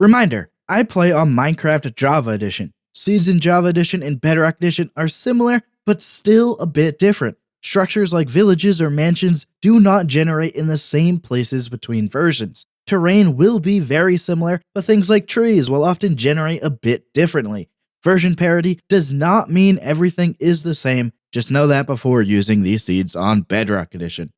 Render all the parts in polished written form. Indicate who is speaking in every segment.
Speaker 1: Reminder, I play on Minecraft Java Edition. Seeds in Java Edition and Bedrock Edition are similar, but still a bit different. Structures like villages or mansions do not generate in the same places between versions. Terrain will be very similar, but things like trees will often generate a bit differently. Version parity does not mean everything is the same, just know that before using these seeds on Bedrock Edition.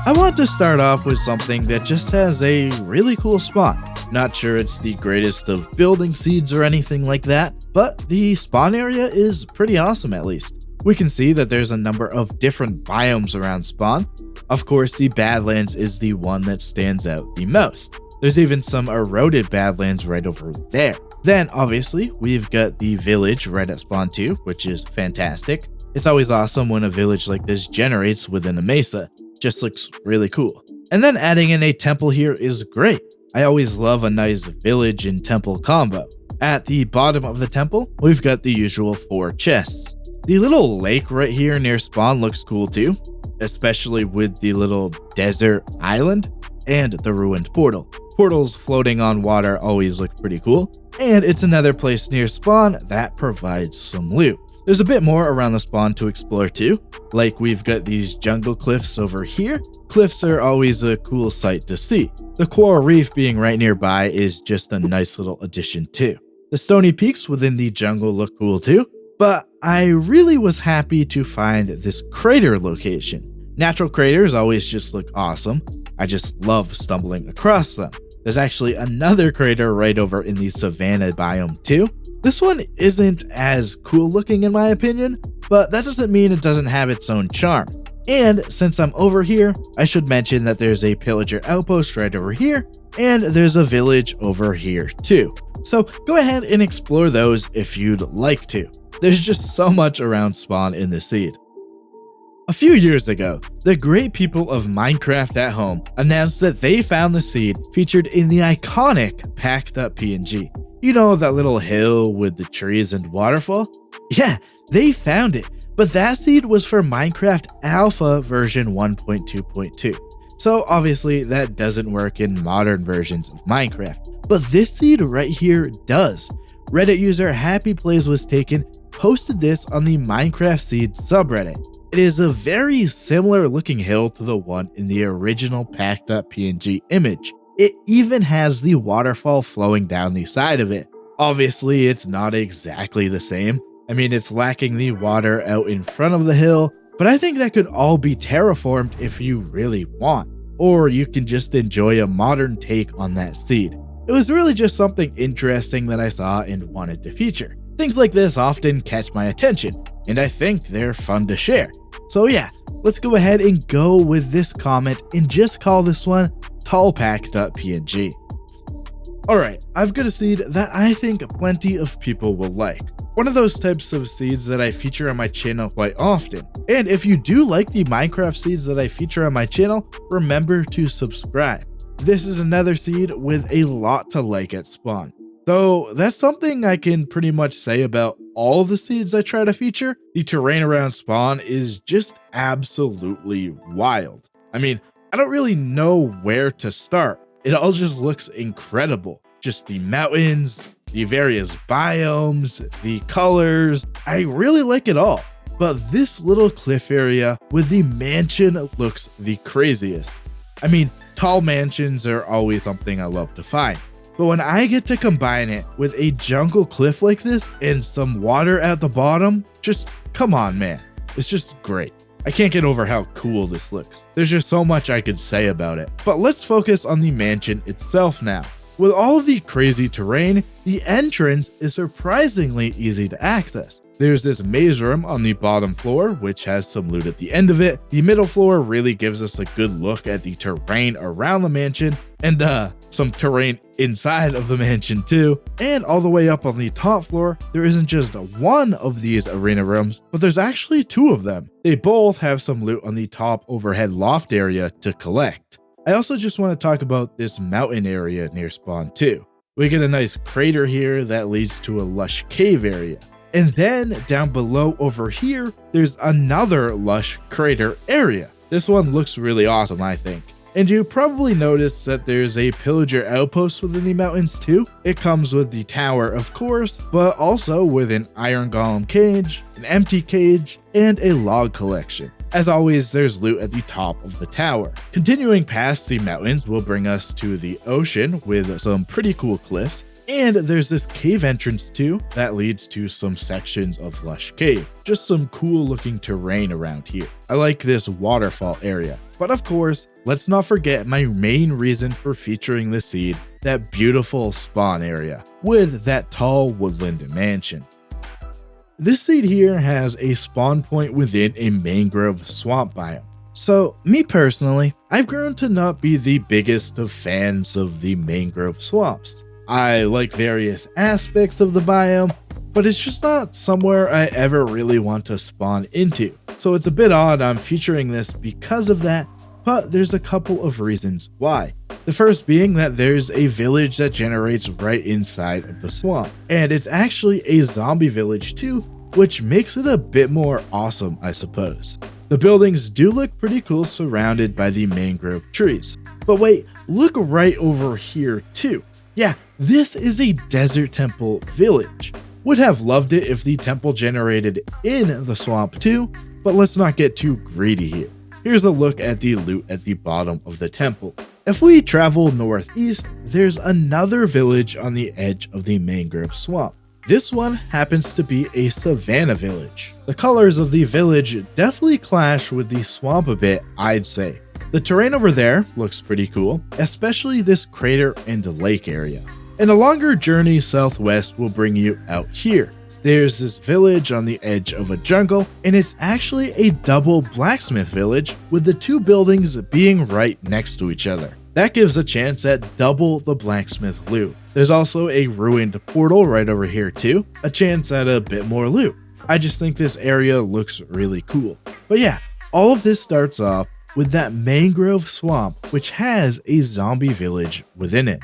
Speaker 1: I want to start off with something that just has a really cool spawn. Not sure it's the greatest of building seeds or anything like that, but the spawn area is pretty awesome at least. We can see that there's a number of different biomes around spawn. Of course, the Badlands is the one that stands out the most. There's even some eroded Badlands right over there. Then obviously, we've got the village right at spawn 2, which is fantastic. It's always awesome when a village like this generates within a mesa. Just looks really cool. And then adding in a temple here is great. I always love a nice village and temple combo. At the bottom of the temple, we've got the usual 4 chests. The little lake right here near spawn looks cool too, especially with the little desert island and the ruined portal. Portals floating on water always look pretty cool, and it's another place near spawn that provides some loot. There's a bit more around the spawn to explore too, like we've got these jungle cliffs over here. Cliffs are always a cool sight to see. The coral reef being right nearby is just a nice little addition too. The stony peaks within the jungle look cool too, but I really was happy to find this crater location. Natural craters always just look awesome. I just love stumbling across them. There's actually another crater right over in the savanna biome too. This one isn't as cool looking in my opinion, but that doesn't mean it doesn't have its own charm. And since I'm over here, I should mention that there's a pillager outpost right over here, and there's a village over here too. So go ahead and explore those if you'd like to. There's just so much around spawn in this seed. A few years ago, the great people of Minecraft at Home announced that they found the seed featured in the iconic pack.png. You know, that little hill with the trees and waterfall? Yeah, they found it, but that seed was for Minecraft Alpha version 1.2.2. So obviously that doesn't work in modern versions of Minecraft, but this seed right here does. Reddit user Happy Plays Was Taken posted this on the Minecraft Seed subreddit. It is a very similar looking hill to the one in the original pack.png image. It even has the waterfall flowing down the side of it. Obviously, it's not exactly the same. I mean, it's lacking the water out in front of the hill, but I think that could all be terraformed if you really want. Or you can just enjoy a modern take on that seed. It was really just something interesting that I saw and wanted to feature. Things like this often catch my attention, and I think they're fun to share. So yeah, let's go ahead and go with this comment and just call this one tallpack.png. Alright, I've got a seed that I think plenty of people will like. One of those types of seeds that I feature on my channel quite often. And if you do like the Minecraft seeds that I feature on my channel, remember to subscribe. This is another seed with a lot to like at spawn. Though that's something I can pretty much say about all of the seeds I try to feature. The terrain around spawn is just absolutely wild. I mean, I don't really know where to start. It all just looks incredible. Just the mountains, the various biomes, the colors. I really like it all. But this little cliff area with the mansion looks the craziest. I mean, tall mansions are always something I love to find. But when I get to combine it with a jungle cliff like this and some water at the bottom, just come on, man. It's just great. I can't get over how cool this looks. There's just so much I could say about it. But let's focus on the mansion itself now. With all of the crazy terrain, the entrance is surprisingly easy to access. There's this maze room on the bottom floor, which has some loot at the end of it. The middle floor really gives us a good look at the terrain around the mansion, and some terrain inside of the mansion too. And all the way up on the top floor, there isn't just one of these arena rooms, but there's actually two of them. They both have some loot on the top overhead loft area to collect. I also just want to talk about this mountain area near spawn too. We get a nice crater here that leads to a lush cave area. And then down below over here, there's another lush crater area. This one looks really awesome, I think. And you probably noticed that there's a pillager outpost within the mountains too. It comes with the tower, of course, but also with an iron golem cage, an empty cage, and a log collection. As always, there's loot at the top of the tower. Continuing past the mountains will bring us to the ocean with some pretty cool cliffs. And there's this cave entrance too that leads to some sections of lush cave. Just some cool looking terrain around here. I like this waterfall area. But of course, let's not forget my main reason for featuring the seed, that beautiful spawn area with that tall woodland mansion. This seed here has a spawn point within a mangrove swamp biome. So me personally, I've grown to not be the biggest of fans of the mangrove swamps. I like various aspects of the biome, but it's just not somewhere I ever really want to spawn into. So it's a bit odd I'm featuring this because of that, but there's a couple of reasons why. The first being that there's a village that generates right inside of the swamp, and it's actually a zombie village too, which makes it a bit more awesome, I suppose. The buildings do look pretty cool surrounded by the mangrove trees. But wait, look right over here too. Yeah, this is a desert temple village. Would have loved it if the temple generated in the swamp too, but let's not get too greedy here. Here's a look at the loot at the bottom of the temple. If we travel northeast, there's another village on the edge of the mangrove swamp. This one happens to be a savanna village. The colors of the village definitely clash with the swamp a bit, I'd say. The terrain over there looks pretty cool, especially this crater and lake area. And a longer journey southwest will bring you out here. There's this village on the edge of a jungle, and it's actually a double blacksmith village with the two buildings being right next to each other. That gives a chance at double the blacksmith loot. There's also a ruined portal right over here too, a chance at a bit more loot. I just think this area looks really cool. But yeah, all of this starts off with that mangrove swamp, which has a zombie village within it.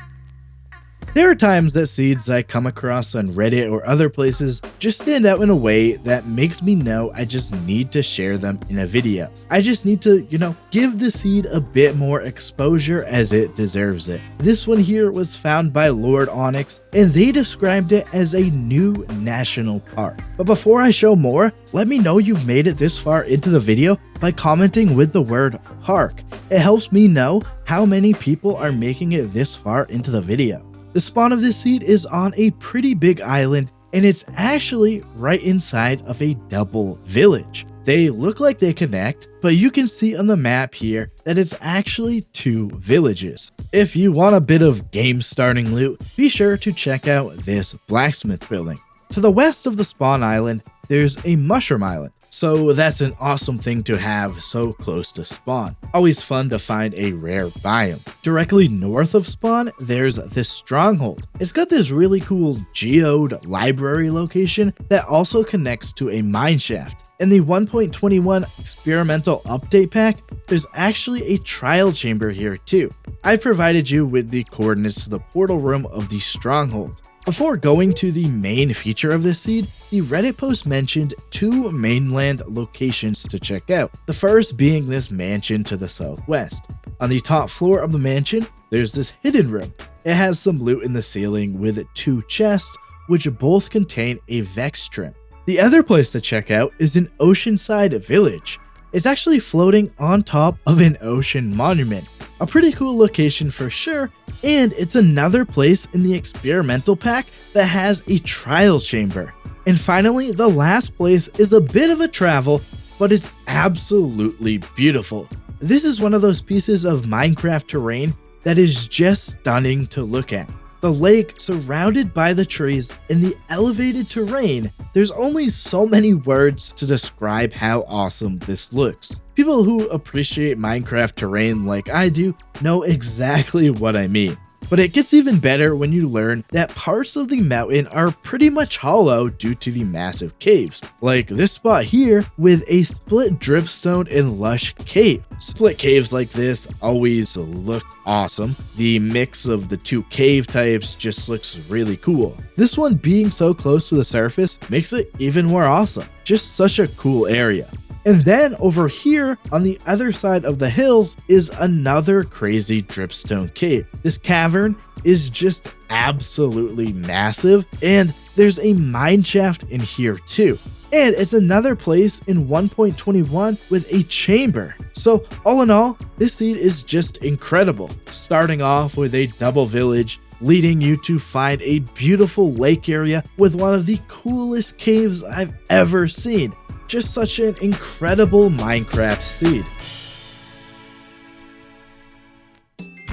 Speaker 1: There are times that seeds I come across on Reddit or other places just stand out in a way that makes me know I just need to share them in a video. I just need to, give the seed a bit more exposure as it deserves it. This one here was found by Lord Onyx, and they described it as a new national park. But before I show more, let me know you've made it this far into the video by commenting with the word park. It helps me know how many people are making it this far into the video. The spawn of this seed is on a pretty big island, and it's actually right inside of a double village. They look like they connect, but you can see on the map here that it's actually two villages. If you want a bit of game starting loot, be sure to check out this blacksmith building. To the west of the spawn island, there's a mushroom island. So that's an awesome thing to have so close to spawn. Always fun to find a rare biome. Directly north of spawn, there's this stronghold. It's got this really cool geode library location that also connects to a mine shaft. In the 1.21 experimental update pack, there's actually a trial chamber here too. I provided you with the coordinates to the portal room of the stronghold. Before going to the main feature of this seed, the Reddit post mentioned two mainland locations to check out. The first being this mansion to the southwest. On the top floor of the mansion, there's this hidden room. It has some loot in the ceiling with two chests, which both contain a Vex trim. The other place to check out is an oceanside village. It's actually floating on top of an ocean monument. A pretty cool location for sure, and it's another place in the experimental pack that has a trial chamber. And finally, the last place is a bit of a travel, but it's absolutely beautiful. This is one of those pieces of Minecraft terrain that is just stunning to look at. The lake surrounded by the trees and the elevated terrain, there's only so many words to describe how awesome this looks. People who appreciate Minecraft terrain like I do know exactly what I mean. But it gets even better when you learn that parts of the mountain are pretty much hollow due to the massive caves, like this spot here with a split dripstone and lush cave. Split caves like this always look awesome. The mix of the two cave types just looks really cool. This one being so close to the surface makes it even more awesome. Just such a cool area. And then over here on the other side of the hills is another crazy dripstone cave. This cavern is just absolutely massive, and there's a mine shaft in here too. And it's another place in 1.21 with a chamber. So all in all, this seed is just incredible. Starting off with a double village, leading you to find a beautiful lake area with one of the coolest caves I've ever seen. Just such an incredible Minecraft seed.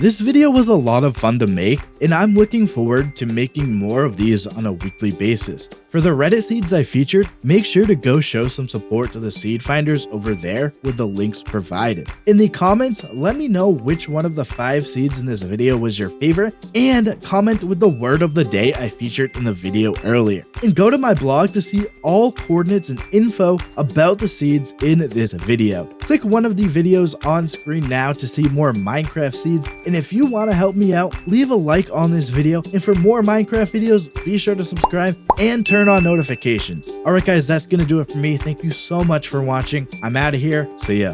Speaker 1: This video was a lot of fun to make, and I'm looking forward to making more of these on a weekly basis. For the Reddit seeds I featured, make sure to go show some support to the seed finders over there with the links provided. In the comments, let me know which one of the 5 seeds in this video was your favorite, and comment with the word of the day I featured in the video earlier. And go to my blog to see all coordinates and info about the seeds in this video. Click one of the videos on screen now to see more Minecraft seeds. And if you want to help me out, leave a like on this video, and for more Minecraft videos, be sure to subscribe and turn on notifications. Alright guys, that's gonna do it for me. Thank you so much for watching. I'm out of here. See ya.